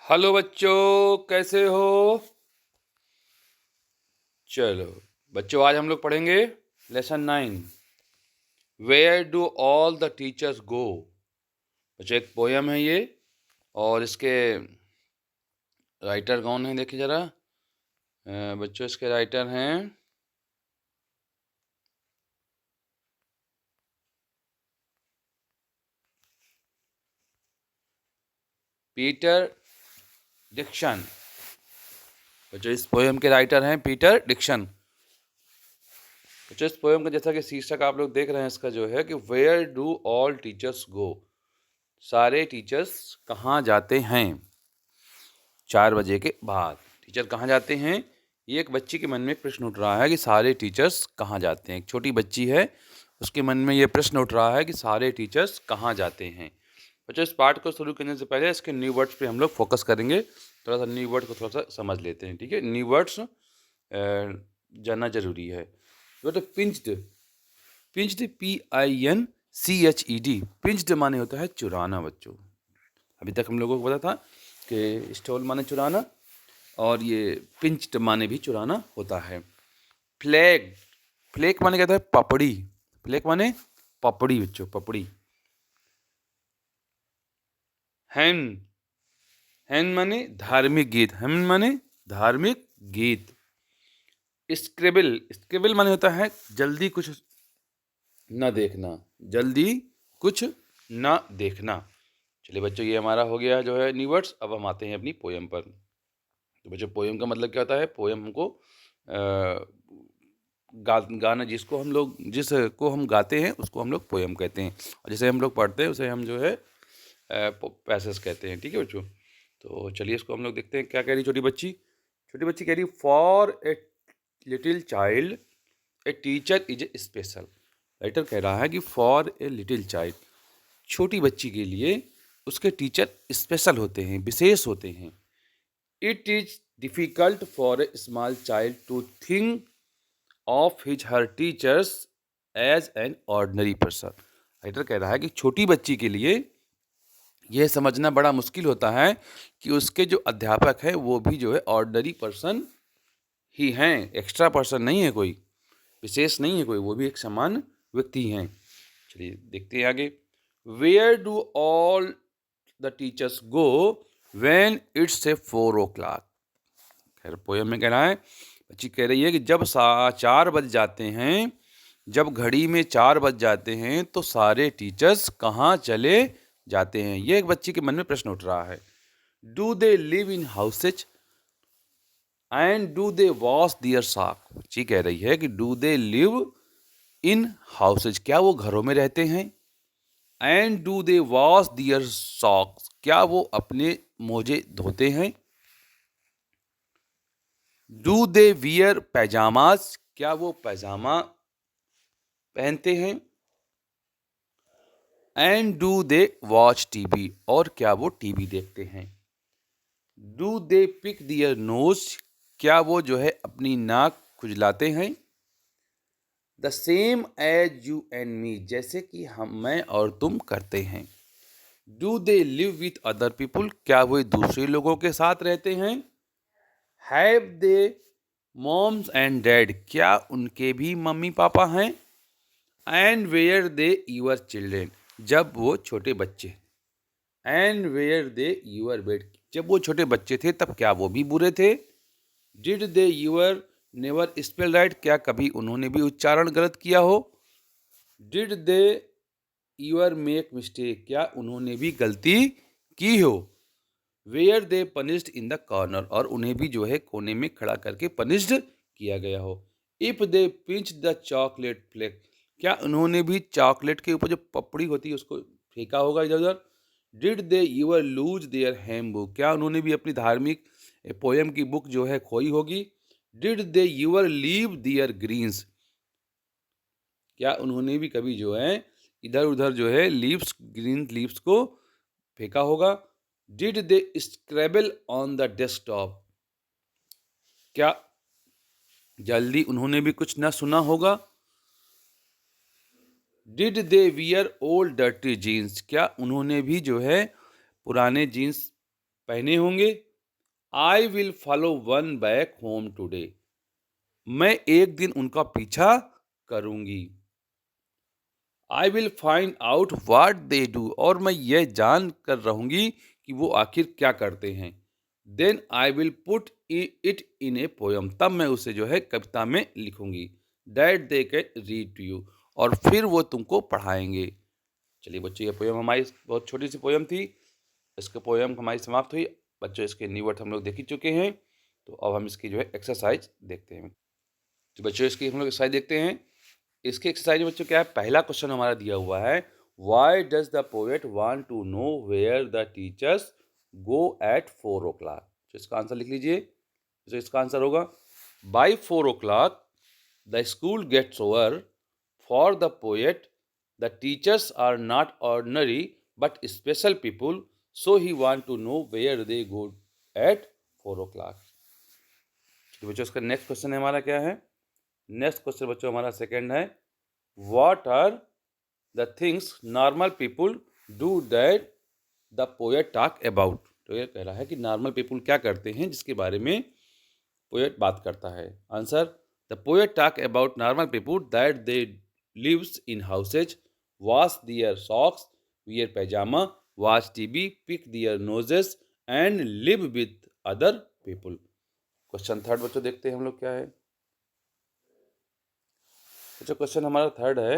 Hello बच्चों, कैसे हो? चलो बच्चों, आज हम लोग पढ़ेंगे lesson 9। Where do all the teachers go. बच्चों, एक पोयम है ये, और इसके राइटर कौन है देखिए जरा। बच्चों, इसके राइटर हैं पीटर डिक्सन। बच्चों, इस पोयम के राइटर हैं पीटर डिक्सन। बच्चों, इस पोयम का जैसा कि शीर्षक आप लोग देख रहे हैं, इसका जो है कि वेयर डू ऑल टीचर्स गो। सारे टीचर्स कहाँ जाते हैं 4 बजे के बाद। टीचर कहाँ जाते हैं, ये एक बच्ची के मन में प्रश्न उठ रहा है कि सारे टीचर्स कहाँ जाते हैं। एक छोटी बच्ची है, उसके मन में ये प्रश्न उठ रहा है कि सारे टीचर्स कहाँ जाते हैं। बच्चों, इस पाठ को शुरू करने से पहले इसके न्यू वर्ड्स पे हम लोग फोकस करेंगे। थोड़ा सा न्यू वर्ड को थोड़ा सा समझ लेते हैं, ठीक है। न्यू वर्ड्स जानना जरूरी है। तो पिंच्ड, पिंच्ड PINCHED, पिंच्ड माने होता है चुराना। बच्चों, अभी तक हम लोगों को पता था कि स्टोल माने चुराना, और ये पिंच्ड माने भी चुराना होता है। फ्लैग, फ्लैग माने कहता है पपड़ी। फ्लैग माने पपड़ी बच्चों, पपड़ी। हैन, हैन माने धार्मिक गीत। हैन माने धार्मिक गीत। स्क्रिबल, स्क्रिबल माने होता है जल्दी कुछ न देखना, जल्दी कुछ न देखना। चलिए बच्चों, ये हमारा हो गया जो है न्यू वर्ड्स। अब हम आते हैं अपनी पोयम पर। तो बच्चों, पोयम का मतलब क्या होता है? पोयम हमको गाना, जिसको हम गाते हैं उसको हम लोग पोयम कहते हैं, और जिसे हम लोग पढ़ते हैं उसे हम जो है पैसेज कहते हैं, ठीक है बच्चों। तो चलिए इसको हम लोग देखते हैं क्या कह रही छोटी बच्ची। छोटी बच्ची कह रही, for a little child a teacher is a special. Writer कह रहा है कि फॉर ए लिटिल चाइल्ड, छोटी बच्ची के लिए उसके टीचर स्पेशल होते हैं, विशेष होते हैं। It is difficult for a small child to think of his her teachers as an ordinary person. Writer कह रहा है कि छोटी बच्ची के लिए यह समझना बड़ा मुश्किल होता है कि उसके जो अध्यापक है वो भी जो है ऑर्डनरी पर्सन ही हैं, एक्स्ट्रा पर्सन नहीं है, कोई विशेष नहीं है कोई, वो भी एक समान व्यक्ति हैं। चलिए देखते हैं आगे। Where do all the teachers go when it's a 4 o'clock। खैर, पोयम में कह रहा है, बच्ची कह रही है कि जब 4 बज जाते हैं, जब घड़ी में 4 बज जाते हैं तो सारे टीचर्स कहाँ चले जाते हैं। ये एक बच्ची के मन में प्रश्न उठ रहा है। Do they live in houses and do they wash their sock. बच्ची कह रही है कि do they live in houses, क्या वो घरों में रहते हैं। And do they wash their socks, क्या वो अपने मोजे धोते हैं। डू दे वियर पैजामाज, क्या वो पैजामा पहनते हैं। And do they watch TV, और क्या वो टीवी देखते हैं। Do they pick their nose, क्या वो जो है अपनी नाक खुजलाते हैं। The same as you and me, जैसे कि मैं और तुम करते हैं। Do they live with other people, क्या वो दूसरे लोगों के साथ रहते हैं। Have they moms and dad, क्या उनके भी मम्मी पापा हैं। And were they your children, जब वो छोटे बच्चे। And were they your bad, जब वो छोटे बच्चे थे तब क्या वो भी बुरे थे। Did they your never spell right, क्या कभी उन्होंने भी उच्चारण गलत किया हो। Did they ever make mistake, क्या उन्होंने भी गलती की हो। Were they punished in the corner, और उन्हें भी जो है कोने में खड़ा करके पनिश्ड किया गया हो। If they pinch the chocolate flake, क्या उन्होंने भी चॉकलेट के ऊपर जो पपड़ी होती है उसको फेंका होगा इधर उधर। Did they your lose their hymn book, क्या उन्होंने भी अपनी धार्मिक पोयम की बुक जो है खोई होगी। Did they your leave their greens, क्या उन्होंने भी कभी जो है इधर उधर जो है लीव्स, ग्रीन लीव्स को फेंका होगा। Did they scribble on the desktop, क्या जल्दी उन्होंने भी कुछ ना सुना होगा। Did they wear old dirty jeans, क्या उन्होंने भी जो है पुराने जीन्स पहने होंगे। I will follow one back home today. मैं एक दिन उनका पीछा करूंगी। I will find out what they do. और मैं यह जान कर रहूंगी कि वो आखिर क्या करते हैं। Then I will put it in a poem. तब मैं उसे जो है कविता में लिखूंगी। That they can read to you. और फिर वो तुमको पढ़ाएंगे। चलिए बच्चों, ये पोयम हमारी बहुत छोटी सी पोयम थी। इसके पोयम हमारी समाप्त हुई। बच्चों, इसके न्यू वर्ड हम लोग देख ही चुके हैं। तो अब हम इसकी जो है एक्सरसाइज देखते हैं। तो बच्चों, इसकी हम लोग एक्सरसाइज देखते हैं। इसके एक्सरसाइज में बच्चों क्या है, पहला क्वेश्चन हमारा दिया हुआ है, why does the poet want to know where the teachers go at 4 o'clock। तो इसका आंसर लिख लीजिए। तो इसका आंसर होगा, by 4 o'clock the school gets over. For the poet the teachers are not ordinary but special people, so he want to know where they go at 4 o'clock। तो बच्चों, इसका नेक्स्ट क्वेश्चन हमारा क्या है? नेक्स्ट क्वेश्चन बच्चों हमारा second है, what are the things normal people do that the poet talk about. तो ये कह रहा है कि नॉर्मल पीपुल क्या करते हैं जिसके बारे में पोएट बात करता है। Answer, the poet talk about normal people that they lives in houses, wash their socks, wear pyjama, watch TV, pick their noses and live with other people. Question third बच्चों देखते हैं हम लोग क्या है। बच्चों, क्वेश्चन हमारा थर्ड है,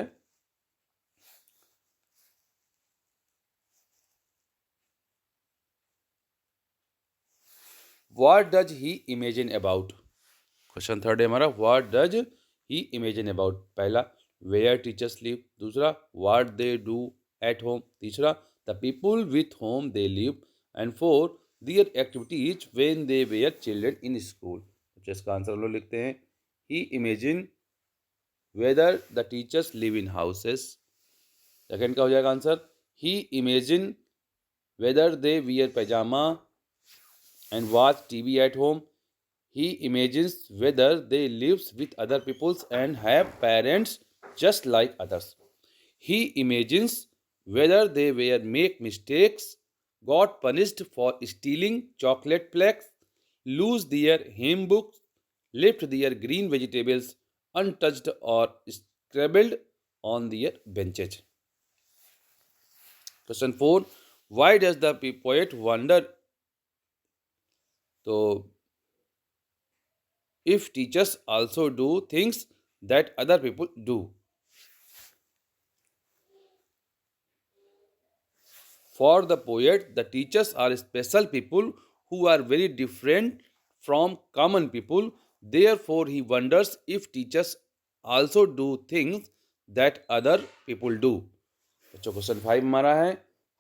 what does he imagine about. Question third है हमारा, what does he imagine about. पहला, वेयर टीचर्स लिव। दूसरा, what they do at home. तीसरा, the people with whom they live. And four, their activities when they were children in school. इसका answer हम लोग लिखते हैं, he imagine whether the teachers live in houses. Second का हो जाएगा answer, he imagine whether they wear pyjama and watch TV at home. He imagines whether they live with other peoples and have parents just like others. He imagines whether they were make mistakes, got punished for stealing chocolate flakes, lose their hymn books, left their green vegetables untouched or scribbled on their benches. Question 4. Why does the poet wonder तो if teachers also do things that other people do? For the poet, the teachers are special people who are very different from common people. Therefore, he wonders if teachers also do things that other people do. बच्चों, question 5 हमारा है,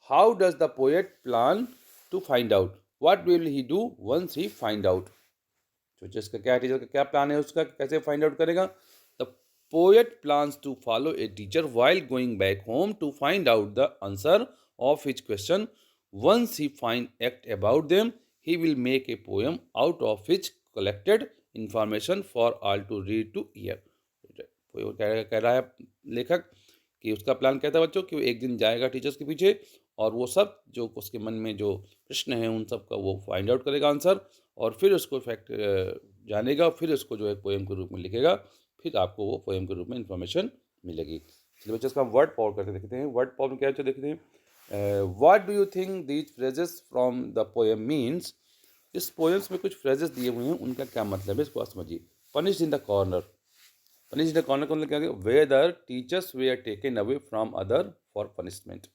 how does the poet plan to find out. What will he do once he find out. तो जिसका क्या, teacher का क्या plan है, उसका कैसे फाइंड आउट करेगा। The poet plans to follow a teacher while going back home to find out the answer of his question. Once he find act about them, he will make a poem out of his collected information for all to read to hear. कह रहा है लेखक कि उसका plan क्या था बच्चों, कि वो एक दिन जाएगा टीचर्स के पीछे और वो सब जो उसके मन में जो प्रश्न है उन सब का वो फाइंड आउट करेगा आंसर, और फिर उसको फैक्ट जानेगा, फिर उसको जो है पोएम के रूप में लिखेगा, फिर आपको वो पोएम के रूप में इंफॉर्मेशन मिलेगी। चलिए बच्चों, इसका वर्ड पावर करके देखते हैं। वर्ड पावर में क्या है देखते हैं। What do you think these phrases from the poem means. इस पोएम्स में कुछ फ्रेजेस दिए हुए हैं, उनका क्या मतलब है इसको आप समझिए। Punish in the corner. Punish in the corner का मतलब क्या है, वेदर टीचर्स वे are taken away from other for punishment.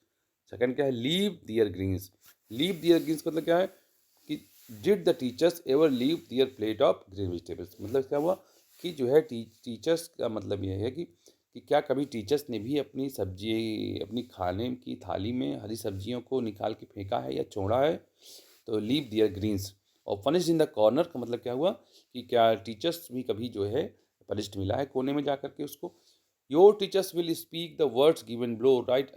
Second क्या है, leave their greens. Leave their greens मतलब क्या है कि did the teachers ever leave their plate of green vegetables. मतलब क्या हुआ कि जो है टीचर्स का मतलब यह है कि क्या कभी टीचर्स ने भी अपनी सब्जी, अपनी खाने की थाली में हरी सब्जियों को निकाल के फेंका है या छोड़ा है। तो लीव दियर ग्रीन्स। और पनिश इन द कॉर्नर का मतलब क्या हुआ कि क्या टीचर्स भी कभी जो है पनिश्ड मिला है कोने में जा करके उसको। Your teachers will speak the words given below right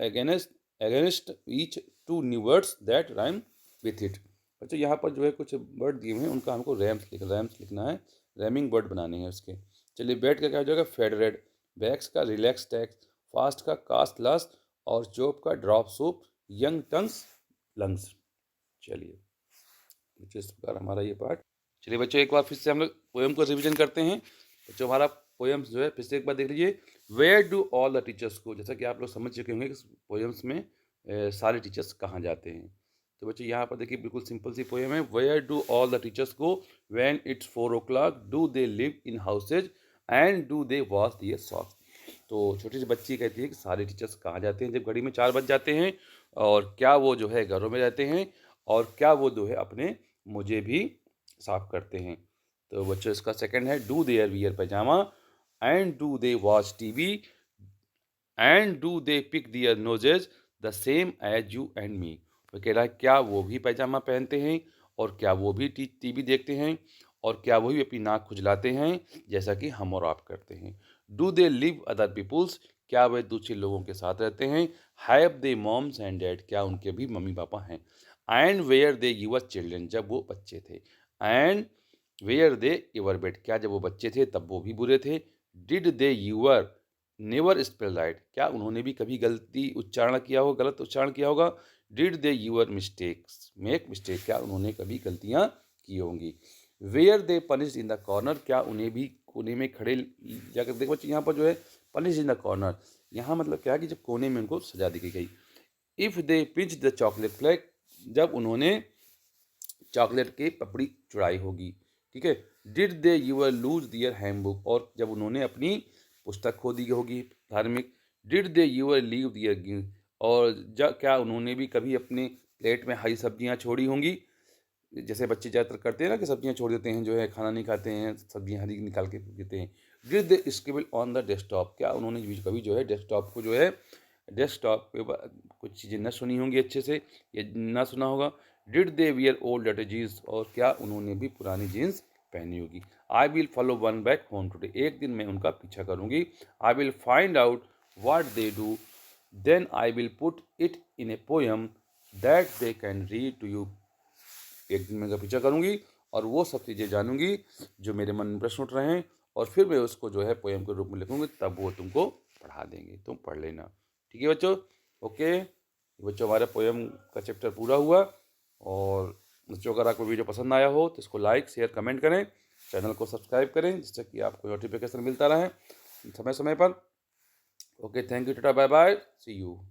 against each two new words that rhyme with it. अच्छा, यहाँ पर जो है कुछ वर्ड दिए हुए हैं, उनका हमको रैम्स लिखना है, रैमिंग वर्ड बनाने हैं उसके। चलिए, बेड का क्या हो जाएगा, फेडरेड। बैक्स का रिलैक्स टैक्स। फास्ट का कास्ट लस। और चोप का drop soup. Young tongues lungs. चलिए, बच्चों इस प्रकार हमारा ये पार्ट। चलिए बच्चों एक बार फिर से हम लोग पोएम को रिवीजन करते हैं। बच्चों हमारा पोएम्स जो है फिर से एक बार देख लीजिए। Where do all the teachers go, जैसा कि आप लोग समझ चुके होंगे कि पोएम्स में सारे टीचर्स कहाँ जाते हैं। तो बच्चों यहाँ पर देखिए बिल्कुल सिंपल सी पोएम है। Where do all the teachers go when it's 4 o'clock, do they live in houses and do they wash their socks. तो छोटी सी बच्ची कहती है कि सारे टीचर्स कहाँ जाते हैं जब घड़ी में 4 बज जाते हैं, और क्या वो जो है घरों में रहते हैं, और क्या वो जो है अपने मुझे भी साफ करते हैं। तो बच्चों इसका सेकंड है do their wear pyjama and do they watch TV and do they pick their noses the same as you and me. वो कह रहा है क्या वो भी पैजामा पहनते हैं, और क्या वो भी टीवी देखते हैं, और क्या वो भी अपनी नाक खुजलाते हैं जैसा कि हम और आप करते हैं। Do they live other peoples, क्या वे दूसरे लोगों के साथ रहते हैं। Have they moms and dad, क्या उनके भी मम्मी पापा हैं। And were they your children, जब वो बच्चे थे। And were they your bad, क्या जब वो बच्चे थे तब वो भी बुरे थे। Did they your never spell right, क्या उन्होंने भी कभी गलती उच्चारण किया होगा, गलत उच्चारण किया होगा। Did they your mistakes make mistake, क्या उन्होंने कभी गलतियाँ की होंगी। Were they punish in the corner, क्या उन्हें भी कोने में खड़े जाकर देखो बच्चे यहाँ पर जो है पनिश इन द कॉर्नर, यहाँ मतलब क्या है कि जब कोने में उनको सजा दी गई। If they pinch the chocolate flake, जब उन्होंने चॉकलेट की पपड़ी चुराई होगी। ठीक है। Did they your lose their handbook, और जब उन्होंने अपनी पुस्तक खो दी होगी धार्मिक। Did they your leave their, और जब क्या उन्होंने भी कभी अपने प्लेट में हरी सब्जियां छोड़ी होंगी, जैसे बच्चे ज़्यादातर करते हैं ना कि सब्जियां छोड़ देते हैं, जो है खाना नहीं खाते हैं, सब्जियां हरी निकाल के देते हैं। Did they scribble on the desktop, क्या उन्होंने भी कभी जो है डेस्कटॉप को जो है डेस्कटॉप पे कुछ चीज़ें न सुनी होंगी अच्छे से, या ना सुना होगा। Did they wear old dirty jeans, और क्या उन्होंने भी पुरानी जीन्स पहनी होगी। I will follow one back home today, एक दिन मैं उनका पीछा करूंगी। I will find out what they do, then I will put it in a poem that they can read to you. एक दिन मैं उनका पीछा करूंगी और वो सब चीज़ें जानूंगी जो मेरे मन में प्रश्न उठ रहे हैं, और फिर मैं उसको जो है पोएम के रूप में लिखूंगी, तब वो तुमको पढ़ा देंगे, तुम पढ़ लेना। ठीक है बच्चों। ओके बच्चों, हमारा पोएम का चैप्टर पूरा हुआ। और बच्चों अगर आपको वीडियो पसंद आया हो तो इसको लाइक शेयर कमेंट करें, चैनल को सब्सक्राइब करें जिससे कि आपको नोटिफिकेशन मिलता रहे समय समय पर। Okay, thank you, tata bye bye, see you.